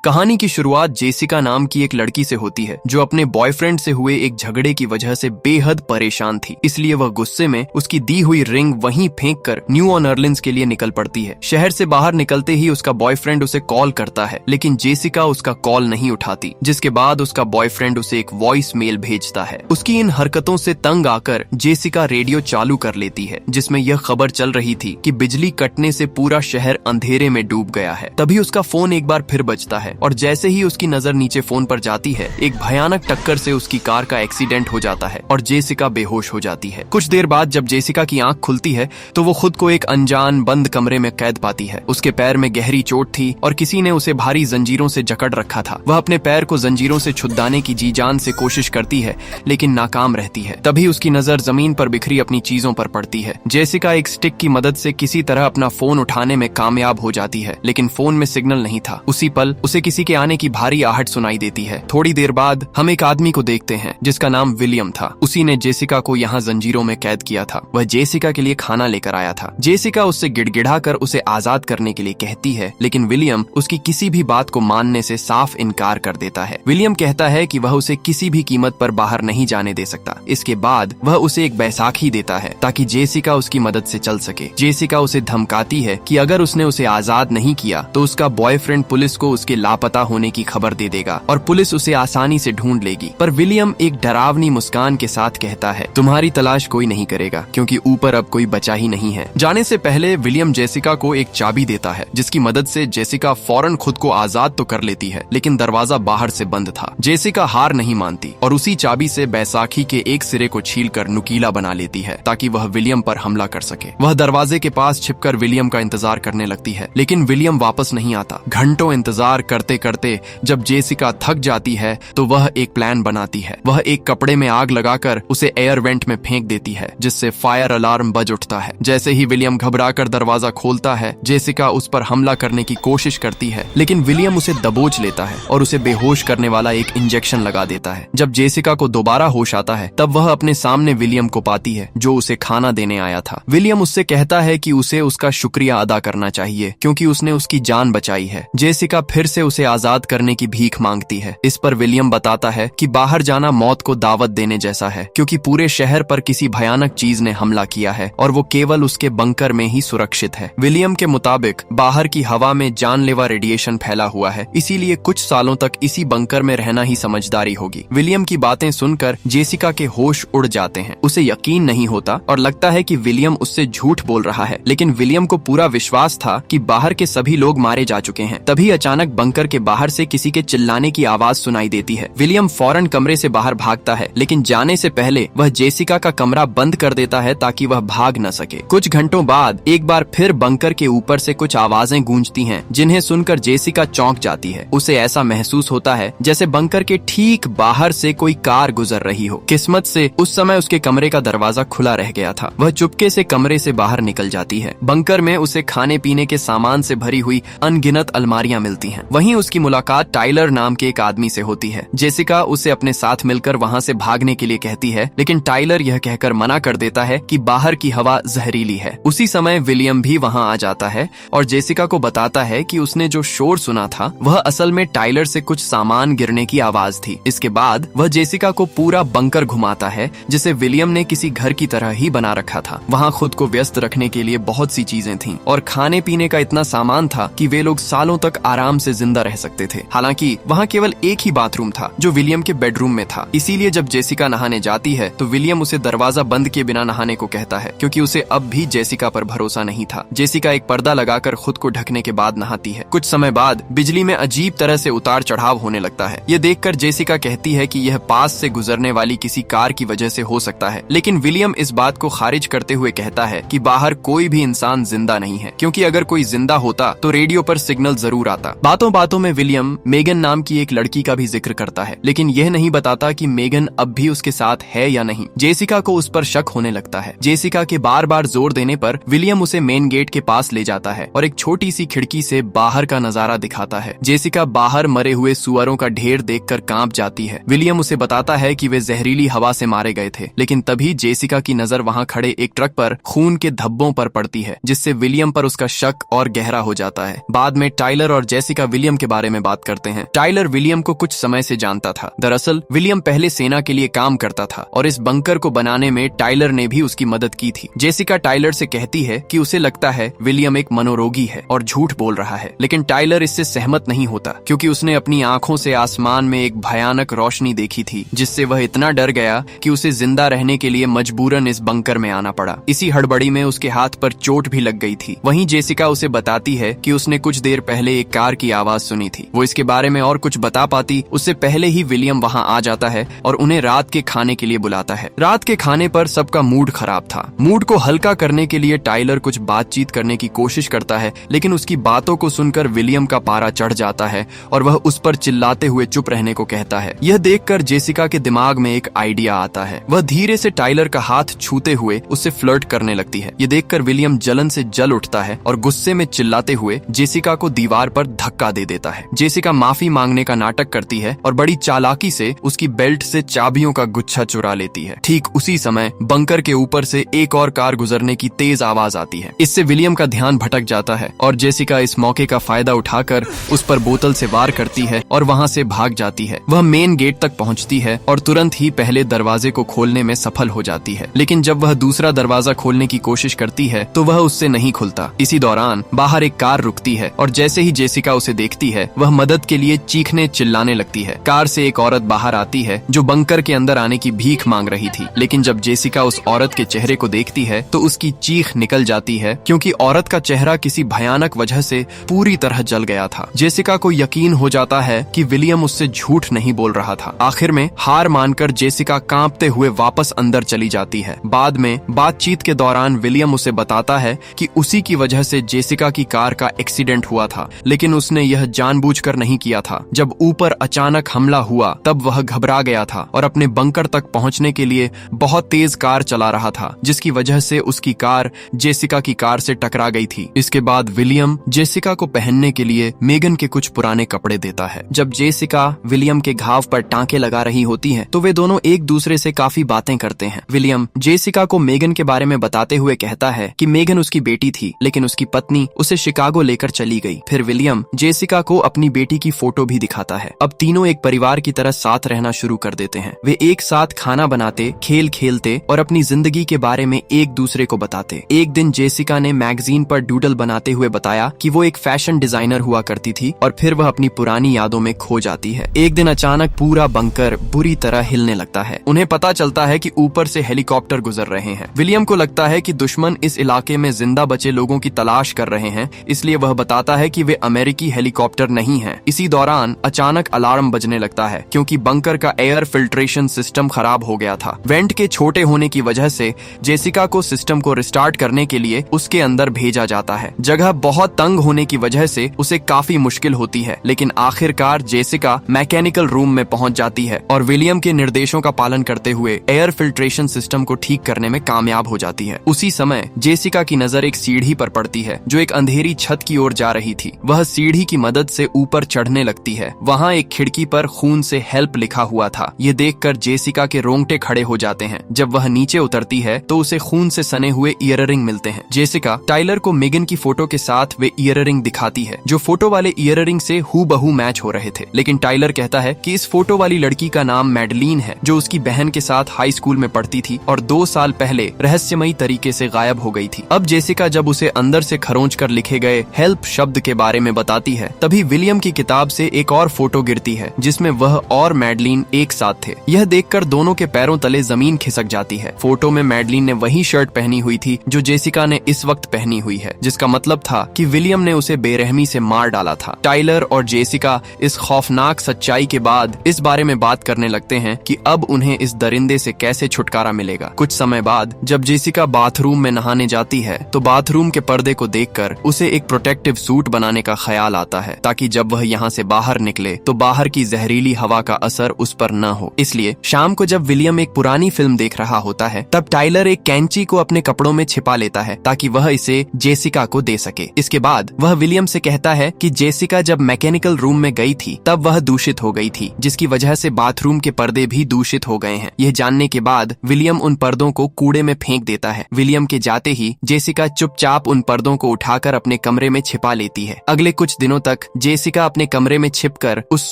कहानी की शुरुआत जेसिका नाम की एक लड़की से होती है जो अपने बॉयफ्रेंड से हुए एक झगड़े की वजह से बेहद परेशान थी। इसलिए वह गुस्से में उसकी दी हुई रिंग वहीं फेंककर न्यू ऑर्लिन्स के लिए निकल पड़ती है। शहर से बाहर निकलते ही उसका बॉयफ्रेंड उसे कॉल करता है, लेकिन जेसिका उसका कॉल नहीं उठाती, जिसके बाद उसका बॉयफ्रेंड उसे एक वॉइस मेल भेजता है। उसकी इन हरकतों से तंग आकर जेसिका रेडियो चालू कर लेती है, जिसमें यह खबर चल रही थी कि बिजली कटने से पूरा शहर अंधेरे में डूब गया है। तभी उसका फोन एक बार फिर बजता है और जैसे ही उसकी नजर नीचे फोन पर जाती है, एक भयानक टक्कर से उसकी कार का एक्सीडेंट हो जाता है और जेसिका बेहोश हो जाती है। कुछ देर बाद जब जेसिका की आंख खुलती है तो वो खुद को एक अनजान बंद कमरे में कैद पाती है। उसके पैर में गहरी चोट थी और किसी ने उसे भारी जंजीरों से जकड़ रखा था। वह अपने पैर को जंजीरों से छुड़ाने की जी जान से कोशिश करती है, लेकिन नाकाम रहती है। तभी उसकी नजर जमीन पर बिखरी अपनी चीजों पर पड़ती है। जेसिका एक स्टिक की मदद से किसी तरह अपना फोन उठाने में कामयाब हो जाती है, लेकिन फोन में सिग्नल नहीं था। उसी पल उसे किसी के आने की भारी आहट सुनाई देती है। थोड़ी देर बाद हम एक आदमी को देखते हैं जिसका नाम विलियम था। उसी ने जेसिका को यहाँ जंजीरों में कैद किया था। वह जेसिका के लिए खाना लेकर आया था। जेसिका उससे गिड़गिड़ाकर उसे आजाद करने के लिए कहती है, लेकिन विलियम उसकी किसी भी बात को मानने से साफ इनकार कर देता है। विलियम कहता है कि वह उसे किसी भी कीमत पर बाहर नहीं जाने दे सकता। इसके बाद वह उसे एक बैसाखी देता है ताकि जेसिका उसकी मदद से चल सके। जेसिका उसे धमकाती है कि अगर उसने उसे आजाद नहीं किया तो उसका बॉयफ्रेंड पुलिस को उसके लापता होने की खबर दे देगा और पुलिस उसे आसानी से ढूंढ लेगी। पर विलियम एक डरावनी मुस्कान के साथ कहता है, तुम्हारी तलाश कोई नहीं करेगा क्योंकि ऊपर अब कोई बचा ही नहीं है। जाने से पहले विलियम जेसिका को एक चाबी देता है, जिसकी मदद से जेसिका फौरन खुद को आजाद तो कर लेती है, लेकिन दरवाजा बाहर से बंद था। जेसिका हार नहीं मानती और उसी चाबी से बैसाखी के एक सिरे को छीलकर नुकीला बना लेती है ताकि वह विलियम पर हमला कर सके। वह दरवाजे के पास छिपकर विलियम का इंतजार करने लगती है, लेकिन विलियम वापस नहीं आता। घंटों इंतजार करते करते जब जेसिका थक जाती है तो वह एक प्लान बनाती है। वह एक कपड़े में आग लगाकर उसे एयर वेंट में फेंक देती है, जिससे फायर अलार्म बज उठता है। जैसे ही विलियम घबराकर दरवाजा खोलता है, जेसिका उस पर हमला करने की कोशिश करती है, लेकिन विलियम उसे दबोच लेता है और उसे बेहोश करने वाला एक इंजेक्शन लगा देता है। जब जेसिका को दोबारा होश आता है तब वह अपने सामने विलियम को पाती है जो उसे खाना देने आया था। विलियम उससे कहता है कि उसे उसका शुक्रिया अदा करना चाहिए क्योंकि उसने उसकी जान बचाई है। जेसिका फिर से उसे आजाद करने की भीख मांगती है। इस पर विलियम बताता है कि बाहर जाना मौत को दावत देने जैसा है क्योंकि पूरे शहर पर किसी भयानक चीज ने हमला किया है और वो केवल उसके बंकर में ही सुरक्षित है। विलियम के मुताबिक बाहर की हवा में जानलेवा रेडिएशन फैला हुआ है, इसीलिए कुछ सालों तक इसी बंकर में रहना ही समझदारी होगी। विलियम की बातें सुनकर जेसिका के होश उड़ जाते हैं। उसे यकीन नहीं होता और लगता है कि विलियम उससे झूठ बोल रहा है, लेकिन विलियम को पूरा विश्वास था कि बाहर के सभी लोग मारे जा चुके हैं। तभी अचानक बंकर के बाहर से किसी के चिल्लाने की आवाज सुनाई देती है। विलियम फौरन कमरे से बाहर भागता है, लेकिन जाने से पहले वह जेसिका का कमरा बंद कर देता है ताकि वह भाग न सके। कुछ घंटों बाद एक बार फिर बंकर के ऊपर से कुछ आवाजें गूंजती हैं, जिन्हें सुनकर जेसिका चौंक जाती है। उसे ऐसा महसूस होता है जैसे बंकर के ठीक बाहर से कोई कार गुजर रही हो। किस्मत से उस समय उसके कमरे का दरवाजा खुला रह गया था। वह चुपके से कमरे से बाहर निकल जाती है। बंकर में उसे खाने पीने के सामान से भरी हुई अनगिनत अलमारियां मिलती हैं। वहीं उसकी मुलाकात टाइलर नाम के एक आदमी से होती है। जेसिका उसे अपने साथ मिलकर वहां से भागने के लिए कहती है, लेकिन टाइलर यह कहकर मना कर देता है कि बाहर की हवा जहरीली है। उसी समय विलियम भी वहां आ जाता है और जेसिका को बताता है कि उसने जो शोर सुना था वह असल में टाइलर से कुछ सामान गिरने की आवाज थी। इसके बाद वह जेसिका को पूरा बंकर घुमाता है, जिसे विलियम ने किसी घर की तरह ही बना रखा था। वहाँ खुद को व्यस्त रखने के लिए बहुत सी चीजें थीं और खाने पीने का इतना सामान था कि वे लोग सालों तक आराम से जिंदा रह सकते थे। हालांकि वहाँ केवल एक ही बाथरूम था जो विलियम के बेडरूम में था। इसीलिए जब जेसिका नहाने जाती है तो विलियम उसे दरवाजा बंद किए बिना नहाने को कहता है, क्योंकि उसे अब भी जेसिका पर भरोसा नहीं था। जेसिका एक पर्दा लगाकर खुद को ढकने के बाद नहाती है। कुछ समय बाद बिजली में अजीब तरह से उतार चढ़ाव होने लगता है। ये देखकर जेसिका कहती है कि यह पास से गुजरने वाली किसी कार की वजह से हो सकता है, लेकिन विलियम इस बात को खारिज करते हुए कहता है कि बाहर कोई भी इंसान जिंदा नहीं है, क्योंकि अगर कोई जिंदा होता तो रेडियो पर सिग्नल जरूर आता। बातों बातों में विलियम मेगन नाम की एक लड़की का भी जिक्र करता है, लेकिन यह नहीं बताता कि मेगन अब भी उसके साथ है या नहीं। जेसिका को उस पर शक होने लगता है। जेसिका के बार बार जोर देने पर विलियम उसे मेन गेट के पास ले जाता है और एक छोटी सी खिड़की से बाहर का नजारा दिखाता है। जेसिका बाहर मरे हुए सुअरों का ढेर देखकर कांप जाती है। विलियम उसे बताता है कि वे जहरीली हवा से मारे गए थे, लेकिन तभी जेसिका की नजर वहां खड़े एक ट्रक पर खून के धब्बों पर पड़ती है, जिससे विलियम पर उसका शक और गहरा हो जाता है। बाद में टाइलर और जेसिका विलियम विलियम के बारे में बात करते हैं। टाइलर विलियम को कुछ समय से जानता था। दरअसल विलियम पहले सेना के लिए काम करता था और इस बंकर को बनाने में टाइलर ने भी उसकी मदद की थी। जेसिका टाइलर से कहती है कि उसे लगता है विलियम एक मनोरोगी है और झूठ बोल रहा है, लेकिन टाइलर इससे सहमत नहीं होता क्योंकि उसने अपनी आंखों से आसमान में एक भयानक रोशनी देखी थी जिससे वह इतना डर गया कि उसे जिंदा रहने के लिए मजबूरन इस बंकर में आना पड़ा। इसी हड़बड़ी में उसके हाथ पर चोट भी लग गई थी। वहीं जेसिका उसे बताती है कि उसने कुछ देर पहले एक कार की आवाज सुनी थी। वो इसके बारे में और कुछ बता पाती उससे पहले ही विलियम वहां आ जाता है और उन्हें रात के खाने के लिए बुलाता है। रात के खाने पर सबका मूड खराब था। मूड को हल्का करने के लिए टाइलर कुछ बातचीत करने की कोशिश करता है, लेकिन उसकी बातों को सुनकर विलियम का पारा चढ़ जाता है और वह उस पर चिल्लाते हुए चुप रहने को कहता है। यह देखकर जेसिका के दिमाग में एक आइडिया आता है। वह धीरे से टाइलर का हाथ छूते हुए उससे फ्लर्ट करने लगती है। ये देखकर विलियम जलन से जल उठता है और गुस्से में चिल्लाते हुए जेसिका को दीवार पर धक्का दे देता है। जेसिका माफी मांगने का नाटक करती है और बड़ी चालाकी से उसकी बेल्ट से चाबियों का गुच्छा चुरा लेती है। ठीक उसी समय बंकर के ऊपर से एक और कार गुजरने की तेज आवाज आती है। इससे विलियम का ध्यान भटक जाता है और जेसिका इस मौके का फायदा उठाकर उस पर बोतल से वार करती है और वहां से भाग जाती है। वह मेन गेट तक पहुंचती है और तुरंत ही पहले दरवाजे को खोलने में सफल हो जाती है, लेकिन जब वह दूसरा दरवाजा खोलने की कोशिश करती है तो वह उससे नहीं खुलता। इसी दौरान बाहर एक कार रुकती है और जैसे ही जेसिका उसे देखती है वह मदद के लिए चीखने चिल्लाने लगती है। कार से एक औरत बाहर आती है जो बंकर के अंदर आने की भीख मांग रही थी, लेकिन जब जेसिका उस औरत के चेहरे को देखती है तो उसकी चीख निकल जाती है क्योंकि औरत का चेहरा किसी भयानक वजह से पूरी तरह जल गया था। जेसिका को यकीन हो जाता है कि विलियम उससे झूठ नहीं बोल रहा था। आखिर में हार मानकर जेसिका कांपते हुए वापस अंदर चली जाती है। बाद में बातचीत के दौरान विलियम उसे बताता है कि उसी की वजह से जेसिका की कार का एक्सीडेंट हुआ था, लेकिन उसने यह जानबूझकर नहीं किया था। जब ऊपर अचानक हमला हुआ तब वह घबरा गया था और अपने बंकर तक पहुंचने के लिए बहुत तेज कार चला रहा था, जिसकी वजह से उसकी कार जेसिका की कार से टकरा गई थी। इसके बाद विलियम जेसिका को पहनने के लिए मेगन के कुछ पुराने कपड़े देता है। जब जेसिका विलियम के घाव पर टांके लगा रही होती है तो वे दोनों एक दूसरे से काफी बातें करते हैं। विलियम जेसिका को मेगन के बारे में बताते हुए कहता है कि मेगन उसकी बेटी थी, लेकिन उसकी पत्नी उसे शिकागो लेकर चली गई। फिर विलियम जेसिका को अपनी बेटी की फोटो भी दिखाता है। अब तीनों एक परिवार की तरह साथ रहना शुरू कर देते हैं। वे एक साथ खाना बनाते, खेल खेलते और अपनी जिंदगी के बारे में एक दूसरे को बताते। एक दिन जेसिका ने मैगजीन पर डूडल बनाते हुए बताया कि वो एक फैशन डिजाइनर हुआ करती थी और फिर वह अपनी पुरानी यादों में खो जाती है। एक दिन अचानक पूरा बंकर बुरी तरह हिलने लगता है। उन्हें पता चलता है कि ऊपर से हेलीकॉप्टर गुजर रहे हैं। विलियम को लगता है कि दुश्मन इस इलाके में जिंदा बचे लोगों की तलाश कर रहे हैं, इसलिए वह बताता है कि वे अमेरिकी हेलीकॉप्टर नहीं हैं। इसी दौरान अचानक अलार्म बजने लगता है क्योंकि बंकर का एयर फिल्ट्रेशन सिस्टम खराब हो गया था। वेंट के छोटे होने की वजह से जेसिका को सिस्टम को रिस्टार्ट करने के लिए उसके अंदर भेजा जाता है। जगह बहुत तंग होने की वजह से उसे काफी मुश्किल होती है, लेकिन आखिरकार जेसिका मैकेनिकल रूम में पहुंच जाती है और विलियम के निर्देशों का पालन करते हुए एयर फिल्ट्रेशन सिस्टम को ठीक करने में कामयाब हो जाती है। उसी समय जेसिका की नजर एक सीढ़ी पर पड़ती है जो एक अंधेरी छत की ओर जा रही थी। वह सीढ़ी की मदद से ऊपर चढ़ने लगती है। वहाँ एक खिड़की पर खून से हेल्प लिखा हुआ था। ये देखकर जेसिका के रोंगटे खड़े हो जाते हैं। जब वह नीचे उतरती है तो उसे खून से सने हुए ईयररिंग मिलते हैं। जेसिका टाइलर को मेगन की फोटो के साथ वे ईयररिंग दिखाती है जो फोटो वाले ईयररिंग से हूबहू मैच हो रहे थे, लेकिन टाइलर कहता है कि इस फोटो वाली लड़की का नाम मैडलीन है जो उसकी बहन के साथ हाई स्कूल में पढ़ती थी और 2 साल पहले रहस्यमयी तरीके से गायब हो गई थी। अब जेसिका जब उसे अंदर से खरोंच कर लिखे गए हेल्प शब्द के बारे में बताती है तभी विलियम की किताब से एक और फोटो गिरती है जिसमें वह और मैडलीन एक साथ थे। यह देखकर दोनों के पैरों तले जमीन खिसक जाती है। फोटो में मैडलीन ने वही शर्ट पहनी हुई थी जो जेसिका ने इस वक्त पहनी हुई है, जिसका मतलब था कि विलियम ने उसे बेरहमी से मार डाला था। टाइलर और जेसिका इस खौफनाक सच्चाई के बाद इस बारे में बात करने लगते हैं कि अब उन्हें इस दरिंदे से कैसे छुटकारा मिलेगा। कुछ समय बाद जब जेसिका बाथरूम में नहाने जाती है तो बाथरूम के पर्दे को देखकर उसे एक प्रोटेक्टिव सूट बनाने का ख्याल आता है ताकि जब वह यहाँ से बाहर निकले तो बाहर की जहरीली हवा का असर उस पर न हो। इसलिए शाम को जब विलियम एक पुरानी फिल्म देख रहा होता है तब टाइलर एक कैंची को अपने कपड़ों में छिपा लेता है ताकि वह इसे जेसिका को दे सके। इसके बाद वह विलियम से कहता है कि जेसिका जब मैकेनिकल रूम में गई थी तब वह दूषित हो गई थी, जिसकी वजह से बाथरूम के पर्दे भी दूषित हो गए हैं। यह जानने के बाद विलियम उन पर्दों को कूड़े में फेंक देता है। विलियम के जाते ही जेसिका चुपचाप उन पर्दों को उठाकर अपने कमरे में छिपा लेती है। अगले कुछ दिनों तक अचानक जेसिका अपने कमरे में छिपकर उस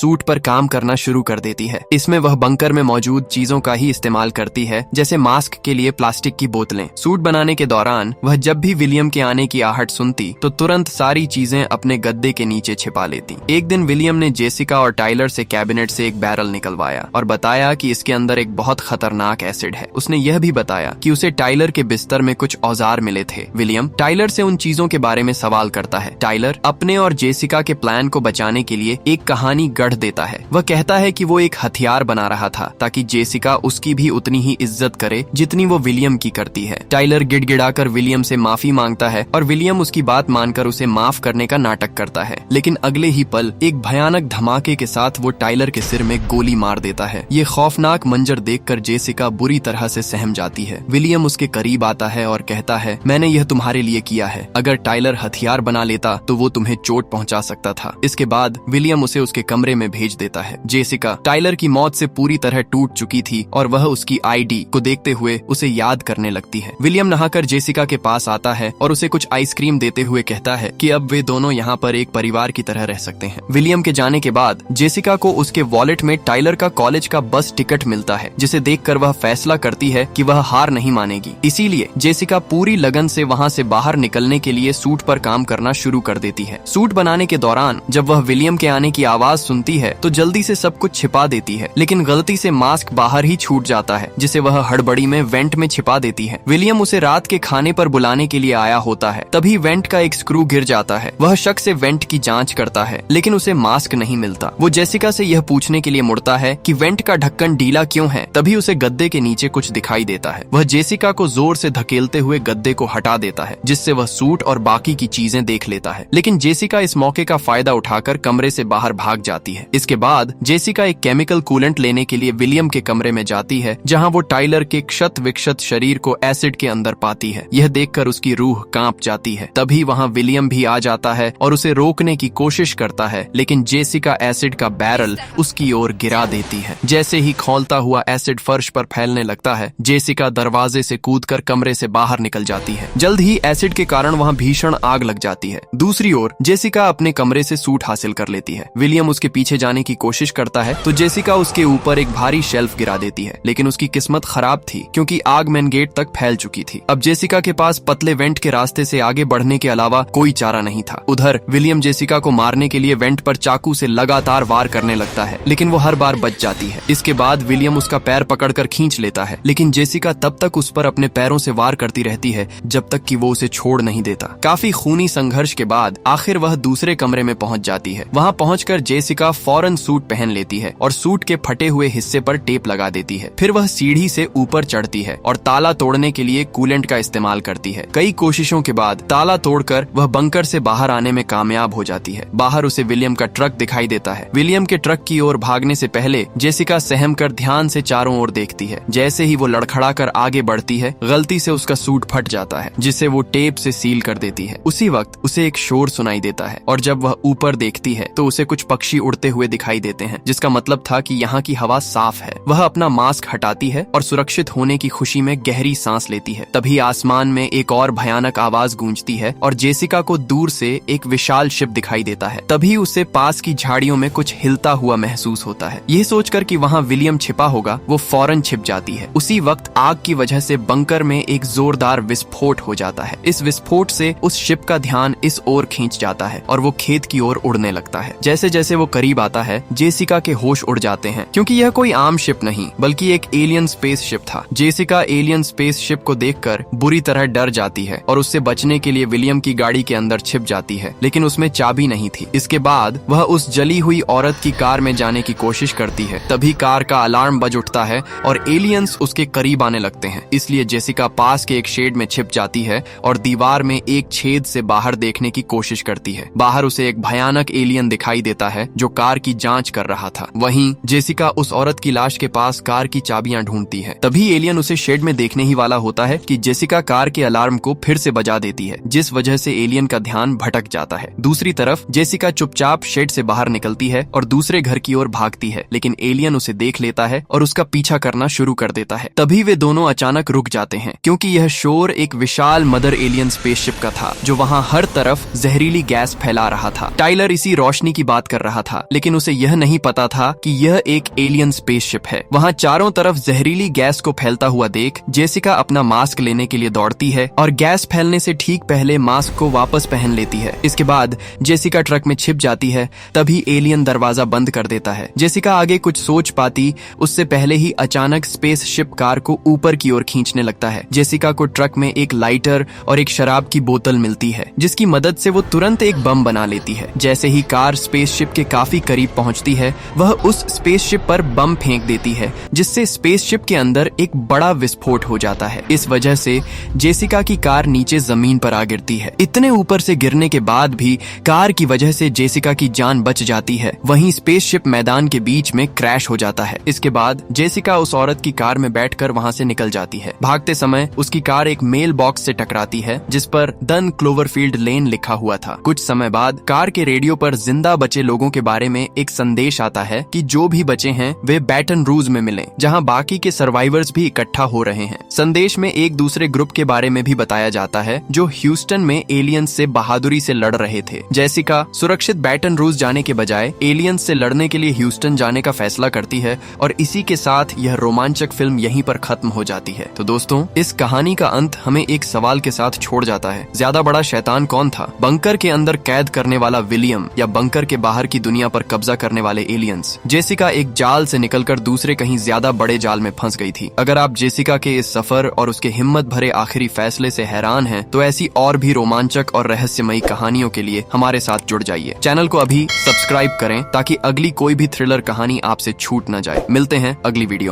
सूट पर काम करना शुरू कर देती है। इसमें वह बंकर में मौजूद चीजों का ही इस्तेमाल करती है, जैसे मास्क के लिए प्लास्टिक की बोतलें। सूट बनाने के दौरान वह जब भी विलियम के आने की आहट सुनती तो तुरंत सारी चीजें अपने गद्दे के नीचे छिपा लेती। एक दिन विलियम ने जेसिका और टाइलर से कैबिनेट से एक बैरल निकलवाया और बताया कि इसके अंदर एक बहुत खतरनाक एसिड है। उसने यह भी बताया कि उसे टाइलर के बिस्तर में कुछ औजार मिले थे। विलियम टाइलर से उन चीजों के बारे में सवाल करता है। टाइलर अपने और जेसिका के प्लान को बचाने के लिए एक कहानी गढ़ देता है। वह कहता है कि वो एक हथियार बना रहा था ताकि जेसिका उसकी भी उतनी ही इज्जत करे जितनी वो विलियम की करती है। टाइलर गिड़गिड़ाकर विलियम से माफी मांगता है और विलियम उसकी बात मानकर उसे माफ करने का नाटक करता है, लेकिन अगले ही पल एक भयानक धमाके के साथ वो टाइलर के सिर में गोली मार देता है। ये खौफनाक मंजर देखकर जेसिका बुरी तरह से सहम जाती है। विलियम उसके करीब आता है और कहता है, मैंने यह तुम्हारे लिए किया है। अगर टाइलर हथियार बना लेता तो वो तुम्हें चोट पहुंचा सकता था। इसके बाद विलियम उसे उसके कमरे में भेज देता है। जेसिका टाइलर की मौत से पूरी तरह टूट चुकी थी और वह उसकी आईडी को देखते हुए उसे याद करने लगती है। विलियम नहाकर जेसिका के पास आता है और उसे कुछ आइसक्रीम देते हुए कहता है कि अब वे दोनों यहाँ पर एक परिवार की तरह रह सकते हैं। विलियम के जाने के बाद जेसिका को उसके वॉलेट में टाइलर का कॉलेज का बस टिकट मिलता है, जिसे देखकर वह फैसला करती है कि वह हार नहीं मानेगी। इसीलिए जेसिका पूरी लगन से वहाँ से बाहर निकलने के लिए सूट पर काम करना शुरू कर देती है। सूट बनाने के दौरान जब वह विलियम के आने की आवाज सुनती है तो जल्दी से सब कुछ छिपा देती है, लेकिन गलती से मास्क बाहर ही छूट जाता है, जिसे वह हड़बड़ी में वेंट में छिपा देती है। विलियम उसे रात के खाने पर बुलाने के लिए आया होता है। तभी वेंट का एक स्क्रू गिर जाता है। वह शक से वेंट की जांच करता है, लेकिन उसे मास्क नहीं मिलता। वो जेसिका से यह पूछने के लिए मुड़ता है कि वेंट का ढक्कन ढीला क्यों है। तभी उसे गद्दे के नीचे कुछ दिखाई देता है। वह जेसिका को जोर से धकेलते हुए गद्दे को हटा देता है, जिससे वह सूट और बाकी की चीजें देख लेता है। लेकिन जेसिका इस मौके का फायदा उठाकर कमरे से बाहर भाग जाती है। इसके बाद जेसिका एक केमिकल कूलेंट लेने के लिए विलियम के कमरे में जाती है, जहाँ वो टाइलर के क्षत विक्षत शरीर को एसिड के अंदर पाती है। यह देखकर उसकी रूह कांप जाती है। तभी वहाँ विलियम भी आ जाता है और उसे रोकने की कोशिश करता है, लेकिन जेसिका एसिड का बैरल उसकी ओर गिरा देती है। जैसे ही खौलता हुआ एसिड फर्श पर फैलने लगता है, जेसिका दरवाजे से कूदकर कमरे से बाहर निकल जाती है। जल्द ही एसिड के कारण वहाँ भीषण आग लग जाती है। दूसरी ओर जेसिका अपने कमरे से सूट हासिल कर लेती है। विलियम उसके पीछे जाने की कोशिश करता है तो जेसिका उसके ऊपर एक भारी शेल्फ गिरा देती है, लेकिन उसकी किस्मत खराब थी क्योंकि आग मेन गेट तक फैल चुकी थी। अब जेसिका के पास पतले वेंट के रास्ते से आगे बढ़ने के अलावा कोई चारा नहीं था। उधर विलियम जेसिका को मारने के लिए वेंट पर चाकू से लगातार वार करने लगता है, लेकिन वो हर बार बच जाती है। इसके बाद विलियम उसका पैर पकड़कर खींच लेता है, लेकिन जेसिका तब तक उस पर अपने पैरों से वार करती रहती है जब तक कि वो उसे छोड़ नहीं देता। काफी खूनी संघर्ष के बाद आखिर वह दूसरे कमरे में पहुंच जाती है। वहां पहुंचकर जेसिका फौरन सूट पहन लेती है और सूट के फटे हुए हिस्से पर टेप लगा देती है। फिर वह सीढ़ी से ऊपर चढ़ती है और ताला तोड़ने के लिए कूलेंट का इस्तेमाल करती है। कई कोशिशों के बाद ताला तोड़कर वह बंकर से बाहर आने में कामयाब हो जाती है। बाहर उसे विलियम का ट्रक दिखाई देता है। विलियम के ट्रक की ओर भागने से पहले जेसिका सहम कर ध्यान से चारों ओर देखती है। जैसे ही वो लड़खड़ाकर आगे बढ़ती है, गलती से उसका सूट फट जाता है, जिसे वो टेप से सील कर देती है। उसी वक्त उसे एक शोर सुनाई देता है और जब वह ऊपर देखती है तो उसे कुछ पक्षी उड़ते हुए दिखाई देते हैं, जिसका मतलब था कि यहाँ की हवा साफ है। वह अपना मास्क हटाती है और सुरक्षित होने की खुशी में गहरी सांस लेती है। तभी आसमान में एक और भयानक आवाज गूंजती है और जेसिका को दूर से एक विशाल शिप दिखाई देता है। तभी उसे पास की झाड़ियों में कुछ हिलता हुआ महसूस होता है। यह सोचकर कि वहाँ विलियम छिपा होगा, वो फौरन छिप जाती है। उसी वक्त आग की वजह से बंकर में एक जोरदार विस्फोट हो जाता है। इस विस्फोट से उस शिप का ध्यान इस ओर खींच जाता है और वो खेत की ओर उड़ने लगता है। जैसे जैसे वो करीब आता है, जेसिका के होश उड़ जाते हैं, क्योंकि यह कोई आम शिप नहीं बल्कि एक एलियन स्पेस शिप था। जेसिका एलियन स्पेस शिप को देखकर बुरी तरह डर जाती है और उससे बचने के लिए विलियम की गाड़ी के अंदर छिप जाती है, लेकिन उसमें चाबी नहीं थी। इसके बाद वह उस जली हुई औरत की कार में जाने की कोशिश करती है। तभी कार का अलार्म बज उठता है और एलियंस उसके करीब आने लगते हैं। इसलिए जेसिका पास के एक शेड में छिप जाती है और दीवार में एक छेद से बाहर देखने की कोशिश करती है। बाहर उसे एक भयानक एलियन दिखाई देता है जो कार की जांच कर रहा था। वहीं जेसिका उस औरत की लाश के पास कार की चाबियां ढूंढती है। तभी एलियन उसे शेड में देखने ही वाला होता है कि जेसिका कार के अलार्म को फिर से बजा देती है, जिस वजह से एलियन का ध्यान भटक जाता है। दूसरी तरफ जेसिका चुपचाप शेड से बाहर निकलती है और दूसरे घर की ओर भागती है, लेकिन एलियन उसे देख लेता है और उसका पीछा करना शुरू कर देता है। तभी वे दोनों अचानक रुक जाते हैं, क्योंकि यह शोर एक विशाल मदर एलियन स्पेसशिप का था जो वहाँ हर तरफ जहरीली गैस फैला रहा था। था। टाइलर इसी रोशनी की बात कर रहा था, लेकिन उसे यह नहीं पता था कि यह एक एलियन स्पेसशिप है। वहाँ चारों तरफ जहरीली गैस को फैलता हुआ देख जेसिका अपना मास्क लेने के लिए दौड़ती है और गैस फैलने से ठीक पहले मास्क को वापस पहन लेती है। इसके बाद जेसिका ट्रक में छिप जाती है, तभी एलियन दरवाजा बंद कर देता है। जेसिका आगे कुछ सोच पाती उससे पहले ही अचानक स्पेसशिप कार को ऊपर की ओर खींचने लगता है। जेसिका को ट्रक में एक लाइटर और एक शराब की बोतल मिलती है, जिसकी मदद से वो तुरंत एक बम बना लेती है। जैसे ही कार स्पेसशिप के काफी करीब पहुंचती है, वह उस स्पेसशिप पर बम फेंक देती है, जिससे स्पेसशिप के अंदर एक बड़ा विस्फोट हो जाता है। इस वजह से जेसिका की कार नीचे जमीन पर आ गिरती है। इतने ऊपर से गिरने के बाद भी कार की वजह से जेसिका की जान बच जाती है। वहीं स्पेसशिप मैदान के बीच में क्रैश हो जाता है। इसके बाद जेसिका उस औरत की कार में बैठकर वहां से निकल जाती है। भागते समय उसकी कार एक मेल बॉक्स से टकराती है, जिस पर डन क्लोवरफील्ड लेन लिखा हुआ था। कुछ समय बाद कार के रेडियो पर जिंदा बचे लोगों के बारे में एक संदेश आता है कि जो भी बचे हैं वे बैटन रूज में मिलें, जहां बाकी के सर्वाइवर्स भी इकट्ठा हो रहे हैं। संदेश में एक दूसरे ग्रुप के बारे में भी बताया जाता है जो ह्यूस्टन में एलियंस से बहादुरी से लड़ रहे थे। जेसिका सुरक्षित बैटन रूज जाने के बजाय एलियंस से लड़ने के लिए ह्यूस्टन जाने का फैसला करती है और इसी के साथ यह रोमांचक फिल्म यहीं पर खत्म हो जाती है। तो दोस्तों, इस कहानी का अंत हमें एक सवाल के साथ छोड़ जाता है। ज्यादा बड़ा शैतान कौन था? बंकर के अंदर कैद करने वाला विलियम या बंकर के बाहर की दुनिया पर कब्जा करने वाले एलियंस? जेसिका एक जाल से निकलकर दूसरे कहीं ज्यादा बड़े जाल में फंस गई थी। अगर आप जेसिका के इस सफर और उसके हिम्मत भरे आखिरी फैसले से हैरान हैं, तो ऐसी और भी रोमांचक और रहस्यमयी कहानियों के लिए हमारे साथ जुड़ जाइए। चैनल को अभी सब्सक्राइब करें ताकि अगली कोई भी थ्रिलर कहानी आपसे छूट न जाए। मिलते हैं अगली वीडियो में।